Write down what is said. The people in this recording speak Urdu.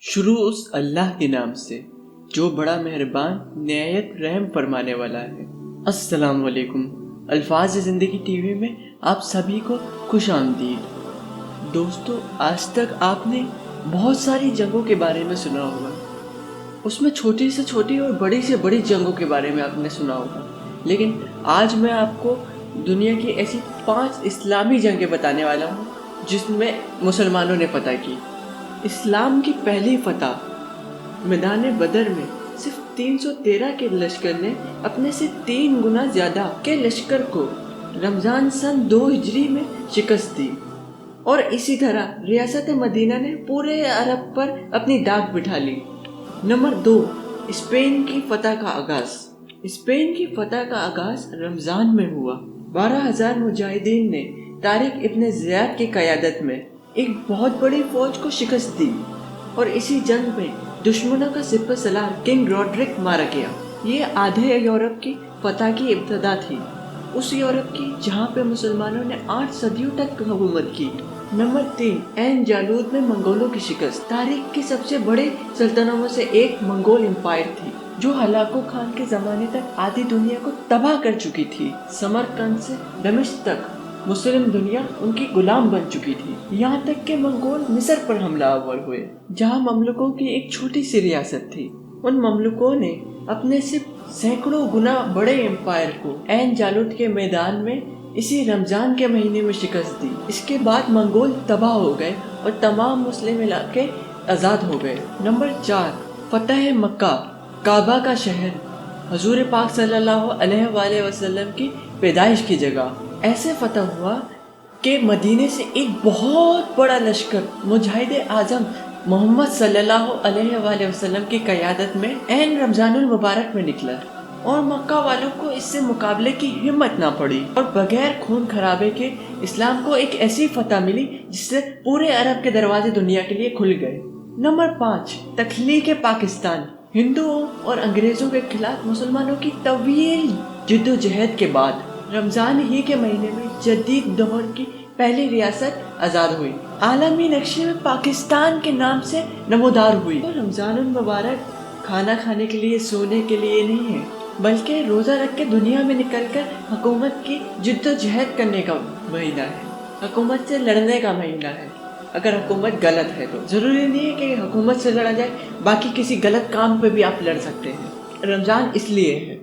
شروع اس اللہ کے نام سے جو بڑا مہربان نہایت رحم فرمانے والا ہے۔ السلام علیکم۔ الفاظ زندگی ٹی وی میں آپ سبھی کو خوش آمدید۔ دوستو، آج تک آپ نے بہت ساری جنگوں کے بارے میں سنا ہوگا، اس میں چھوٹی سے چھوٹی اور بڑی سے بڑی جنگوں کے بارے میں آپ نے سنا ہوگا، لیکن آج میں آپ کو دنیا کی ایسی 5 اسلامی جنگیں بتانے والا ہوں جس میں مسلمانوں نے فتح کی۔ اسلام کی پہلی فتح میدان بدر میں صرف 313 کے لشکر نے اپنے سے 3 گنا زیادہ کے لشکر کو رمضان سن 2 ہجری میں شکست دی، اور اسی طرح ریاست مدینہ نے پورے عرب پر اپنی داغ بٹھا لی۔ نمبر 2، اسپین کی فتح کا آغاز۔ اسپین کی فتح کا آغاز رمضان میں ہوا۔ 12,000 مجاہدین نے طارق ابن زیاد کی قیادت میں ایک بہت بڑی فوج کو شکست دی، اور اسی جنگ میں دشمنوں کا سپہ سالار کنگ روڈرک مارا گیا۔ یہ آدھے یورپ کی فتح کی ابتدا تھی، اس یورپ کی جہاں پہ مسلمانوں نے 8 صدیوں تک حکومت کی۔ نمبر 3، عین جالوت میں منگولوں کی شکست۔ تاریخ کی سب سے بڑے سلطنتوں میں سے ایک منگول امپائر تھی جو ہلاکو خان کے زمانے تک آدھی دنیا کو تباہ کر چکی تھی۔ سمرقند سے دمشق تک مسلم دنیا ان کی غلام بن چکی تھی، یہاں تک کہ منگول مصر پر حملہ آور ہوئے جہاں مملوکوں کی ایک چھوٹی سی ریاست تھی۔ ان مملوکوں نے اپنے سے سینکڑوں گنا بڑے امپائر کو عین جالوت کے میدان میں اسی رمضان کے مہینے میں شکست دی۔ اس کے بعد منگول تباہ ہو گئے اور تمام مسلم علاقے آزاد ہو گئے۔ نمبر 4، فتح مکہ، کعبہ کا شہر، حضور پاک صلی اللہ علیہ وآلہ وسلم کی پیدائش کی جگہ۔ ایسے فتح ہوا کہ مدینے سے ایک بہت بڑا لشکر مجاہد اعظم محمد صلی اللہ علیہ وآلہ وسلم کی قیادت میں عین رمضان المبارک میں نکلا، اور مکہ والوں کو اس سے مقابلے کی ہمت نہ پڑی، اور بغیر خون خرابے کے اسلام کو ایک ایسی فتح ملی جس سے پورے عرب کے دروازے دنیا کے لیے کھل گئے۔ نمبر 5، تخلیق پاکستان۔ ہندوؤں اور انگریزوں کے خلاف مسلمانوں کی طویل جدوجہد کے بعد رمضان ہی کے مہینے میں جدید دور کی پہلی ریاست آزاد ہوئی، عالمی نقشے میں پاکستان کے نام سے نمودار ہوئی۔ تو رمضان المبارک کھانا کھانے کے لیے، سونے کے لیے نہیں ہے، بلکہ روزہ رکھ کے دنیا میں نکل کر حکومت کی جدوجہد کرنے کا مہینہ ہے، حکومت سے لڑنے کا مہینہ ہے۔ اگر حکومت غلط ہے تو ضروری نہیں ہے کہ حکومت سے لڑا جائے، باقی کسی غلط کام پہ بھی آپ لڑ سکتے ہیں۔ رمضان اس لیے ہے